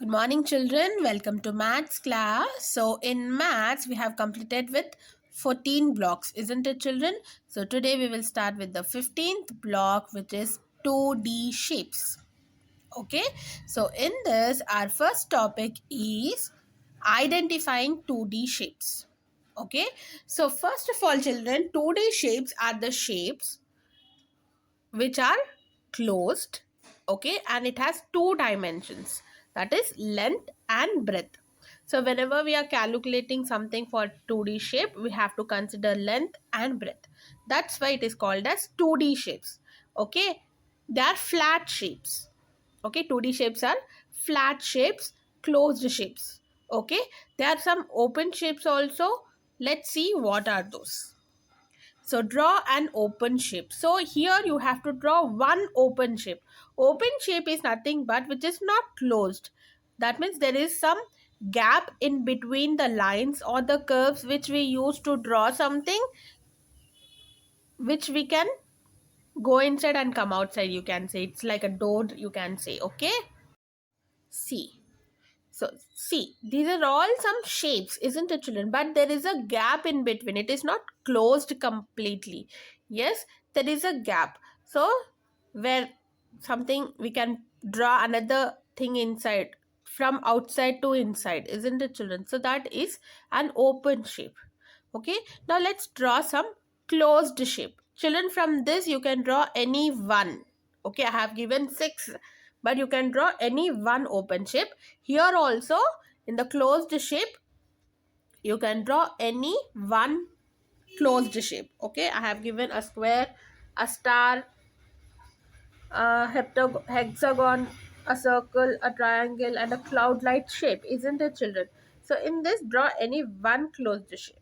Good morning, children. Welcome to maths class. So, in maths, we have completed with 14 blocks, isn't it, children? So, today we will start with the 15th block, which is 2D shapes. Okay, so in this, our first topic is identifying 2D shapes. Okay, so first of all, children, 2D shapes are the shapes which are closed, okay, and it has two dimensions, that is length and breadth. So whenever we are calculating something for 2D shape, we have to consider length and breadth. That's why it is called as 2D shapes. Okay, they are flat shapes. Okay, 2D shapes are flat shapes, closed shapes. Okay, there are some open shapes also. Let's see what are those. So draw an open shape. So here you have to draw one open shape. Open shape is nothing but which is not closed. That means there is some gap in between the lines or the curves which we use to draw something, which we can go inside and come outside, you can say. It's like a door, you can say. Okay. See. So, see, these are all some shapes, isn't it, children? But there is a gap in between. It is not closed completely. Yes, there is a gap. So, where something we can draw another thing inside from outside to inside, isn't it, children? So, that is an open shape. Okay, now let's draw some closed shape. Children, from this you can draw any one. Okay, I have given 6, but you can draw any one open shape. Here also, in the closed shape, you can draw any one closed shape. Okay, I have given a square, a star, a hexagon, a circle, a triangle, and a cloud-like shape, isn't it, children? So in this, draw any one closed shape.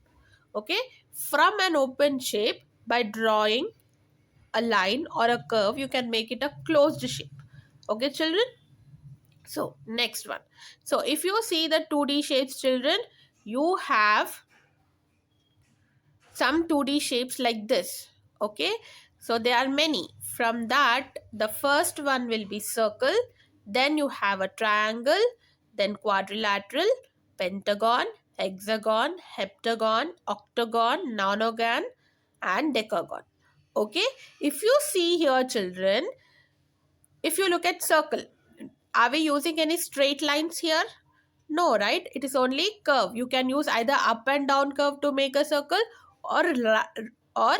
Okay, from an open shape, by drawing a line or a curve, you can make it a closed shape. Okay, children. So next one. So if you see the 2D shapes, children, you have some 2D shapes like this. Okay, so there are many. From that, the first one will be circle, then you have a triangle, then quadrilateral, pentagon, hexagon, heptagon, octagon, nonagon, and decagon. Okay, if you see here, children, if you look at circle, are we using any straight lines here? No, right? It is only curve. You can use either up and down curve to make a circle, or or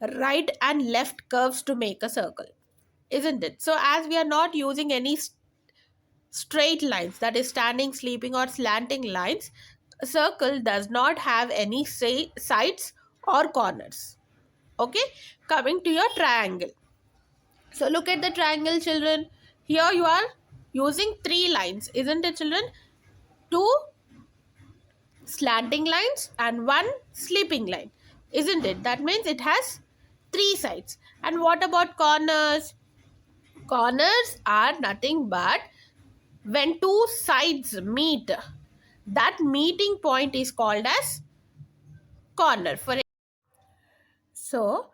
right and left curves to make a circle, isn't it? So as we are not using any straight lines, that is standing, sleeping, or slanting lines, a circle does not have any sides or corners. Okay, coming to your triangle. So look at the triangle, children. Here you are using three lines, isn't it, children? Two slanting lines and one sleeping line, isn't it? That means it has three sides. And what about corners? Corners are nothing but when two sides meet, that meeting point is called as corner. So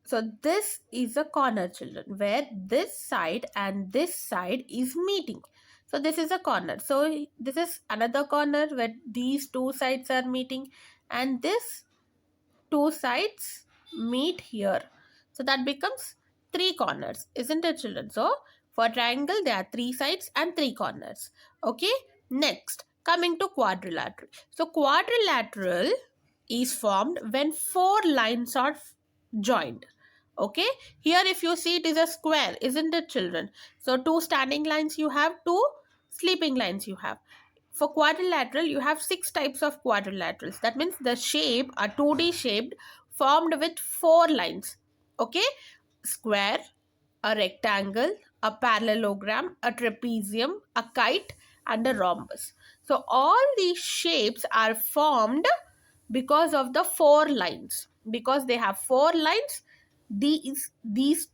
so this is a corner, children, where this side and this side is meeting. So this is a corner. So this is another corner where these two sides are meeting, and this two sides meet here. So that becomes three corners, isn't it, children? So for triangle, there are three sides and three corners. Okay, next, coming to quadrilateral. So quadrilateral is formed when four lines are joined. Okay, here if you see, it is a square, isn't it, children? So two standing lines you have, two sleeping lines you have. For quadrilateral, you have 6 types of quadrilaterals. That means the shape are 2D shaped, formed with 4 lines. Okay, square, a rectangle, a parallelogram, a trapezium, a kite, and a rhombus. So all these shapes are formed because of the 4 lines. Because they have 4 lines, these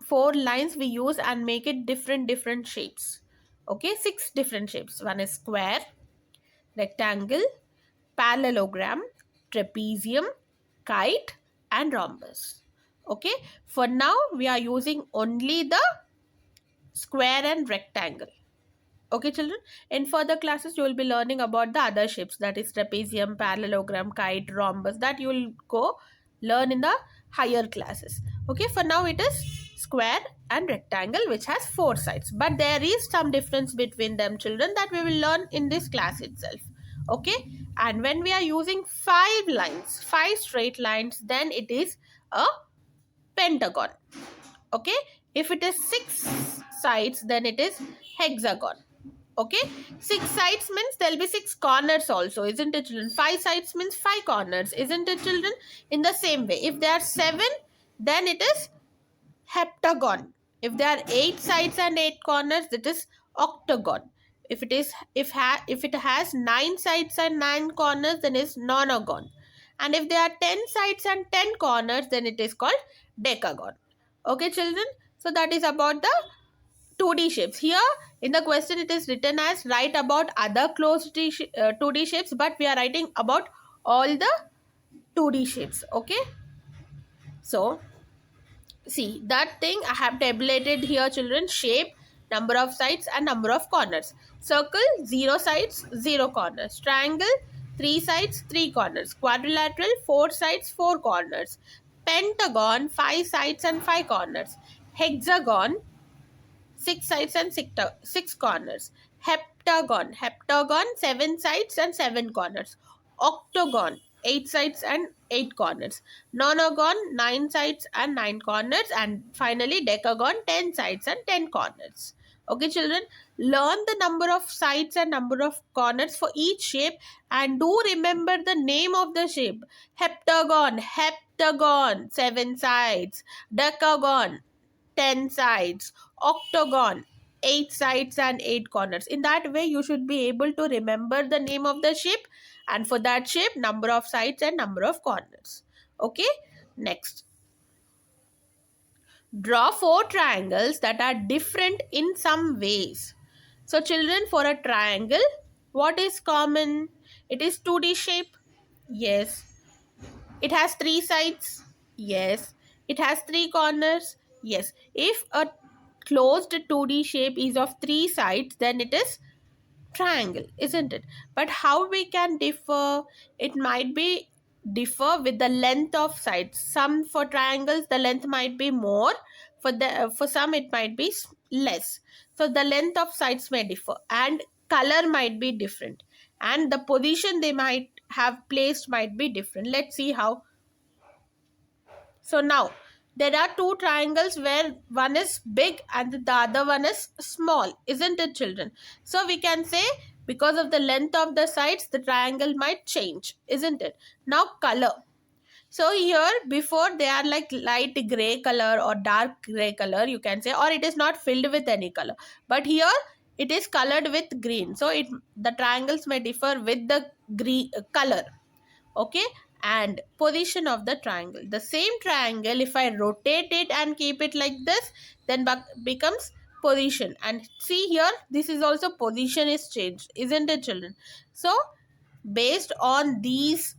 4 lines we use and make it different shapes. Okay, 6 different shapes. One is square, rectangle, parallelogram, trapezium, kite, and rhombus. Okay, for now we are using only the square and rectangle. Okay, children. In further classes, you will be learning about the other shapes, that is trapezium, parallelogram, kite, rhombus, that you will go learn in the higher classes. Okay, for now it is square and rectangle, which has four sides. But there is some difference between them, children, that we will learn in this class itself. Okay, and when we are using five lines, five straight lines, then it is a pentagon. Okay, if it is six sides, then it is hexagon. Okay, six sides means there'll be six corners also, isn't it, children? Five sides means five corners, isn't it, children? In the same way, if there are seven, then it is heptagon. If there are eight sides and eight corners, it is octagon. If it has nine sides and nine corners, then it's nonagon. And if there are 10 sides and 10 corners, then it is called decagon. Okay, children, so that is about the 2D shapes. Here in the question it is written as write about other closed 2D shapes, but we are writing about all the 2D shapes. Okay, so see that thing I have tabulated here, children. Shape, number of sides and number of corners. Circle, 0 sides, 0 corners. Triangle, 3 sides, 3 corners. Quadrilateral, 4 sides, 4 corners. Pentagon, 5 sides and 5 corners. Hexagon, 6 sides and six corners. Heptagon, 7 sides and 7 corners. Octagon, 8 sides and 8 corners. Nonagon, 9 sides and 9 corners. And finally decagon, 10 sides and 10 corners. Okay, children, learn the number of sides and number of corners for each shape, and do remember the name of the shape. Heptagon, 7 sides. Decagon, 10 sides. Octagon, 8 sides and 8 corners. In that way, you should be able to remember the name of the shape, and for that shape, number of sides and number of corners. Okay, next. Draw 4 triangles that are different in some ways. So, children, for a triangle, what is common? It is 2D shape. Yes. It has 3 sides. Yes. It has 3 corners. Yes. If a closed 2D shape is of 3 sides, then it is triangle, isn't it? But how we can differ? It might be differ with the length of sides. Some, for triangles the length might be more, for some it might be less. So the length of sides may differ, and color might be different, and the position they might have placed might be different. Let's see how. So now there are two triangles where one is big and the other one is small, isn't it, children? So we can say because of the length of the sides, the triangle might change, isn't it? Now color. So here before they are like light gray color or dark gray color, you can say, or it is not filled with any color. But here it is colored with green. So the triangles may differ with the green color. Okay, and position of the triangle. The same triangle, if I rotate it and keep it like this, then becomes position. And see here, this is also position is changed, isn't it, children? So based on these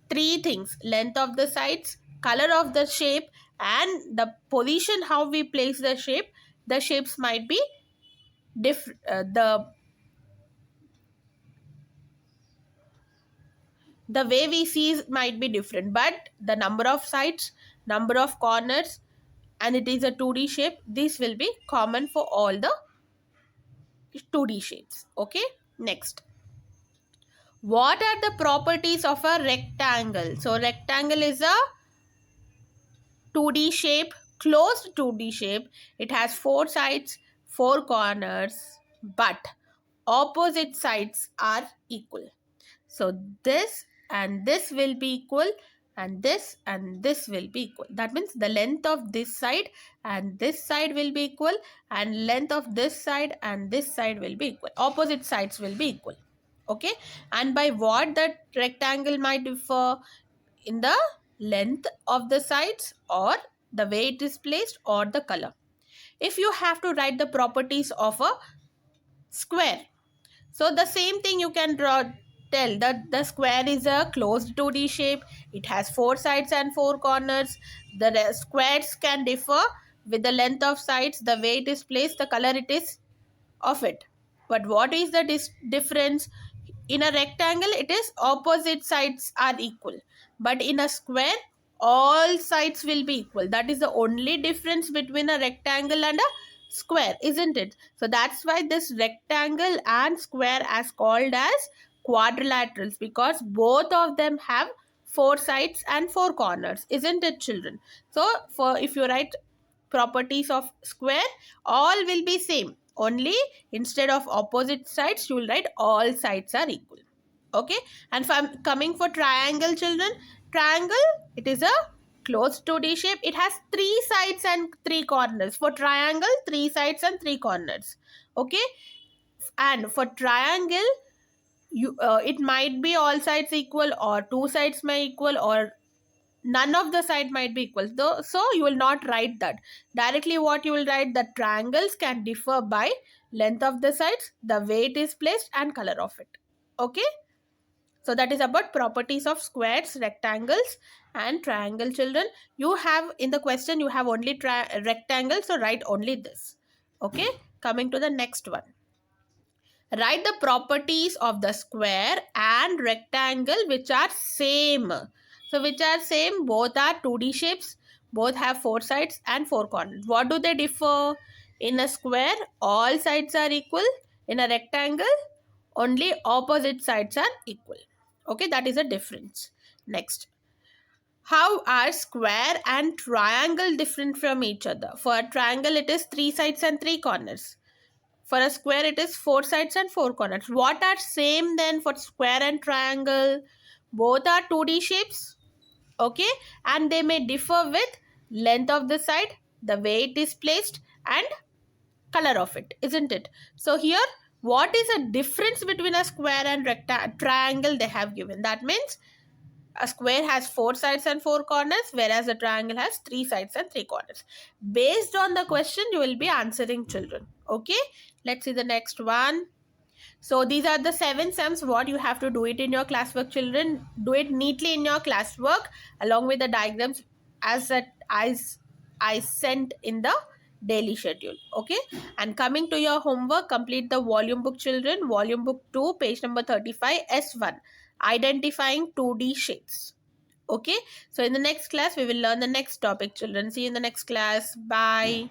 three things, length of the sides, color of the shape, and the position, how we place the shape, the shapes might be different. The way we see might be different, but the number of sides, number of corners, and it is a 2D shape, this will be common for all the 2D shapes. Okay, next. What are the properties of a rectangle? So rectangle is a 2D shape, closed 2D shape. It has 4 sides, 4 corners, but opposite sides are equal. So this and this will be equal, and this will be equal. That means the length of this side and this side will be equal, and length of this side and this side will be equal. Opposite sides will be equal. Okay, and by what the rectangle might differ? In the length of the sides, or the way it is placed, or the color. If you have to write the properties of a square, so the same thing you can tell that the square is a closed 2D shape. It has 4 sides and 4 corners. The squares can differ with the length of sides, the way it is placed, the color it is of it. But what is the difference? In a rectangle, it is opposite sides are equal. But in a square, all sides will be equal. That is the only difference between a rectangle and a square, isn't it? So that's why this rectangle and square is called as quadrilaterals, because both of them have four sides and four corners, isn't it, children? So for if you write properties of square, all will be same, only instead of opposite sides you will write all sides are equal. Okay. And from coming for triangle, children, triangle, it is a closed 2D shape. It has three sides and three corners. For triangle, three sides and three corners. Okay. And for triangle, you it might be all sides equal, or two sides may equal, or none of the side might be equal. So you will not write that directly. What you will write, the triangles can differ by length of the sides, the way it is placed, and color of it. Okay. So that is about properties of squares, rectangles, and triangle, children. You have in the question, you have only rectangle, so write only this. Okay. Coming to the next one. Write the properties of the square and rectangle which are same. So which are same, both are 2D shapes, both have four sides and four corners. What do they differ? In a square, all sides are equal. In a rectangle, only opposite sides are equal. Okay, that is a difference. Next. How are square and triangle different from each other? For a triangle, it is three sides and three corners. For a square, it is four sides and four corners. What are same then for square and triangle? Both are 2D shapes. Okay. And they may differ with length of the side, the way it is placed, and color of it, isn't it? So here, what is the difference between a square and triangle they have given? That means a square has four sides and four corners, whereas a triangle has three sides and three corners. Based on the question, you will be answering, children. Okay, let's see the next one. So these are the 7 sums. What you have to do it in your classwork, children. Do it neatly in your classwork along with the diagrams as I sent in the daily schedule. Okay. And coming to your homework, complete the volume book, children. Volume book 2, page number 35, S1. Identifying 2D shapes. Okay. So in the next class, we will learn the next topic, children. See you in the next class. Bye.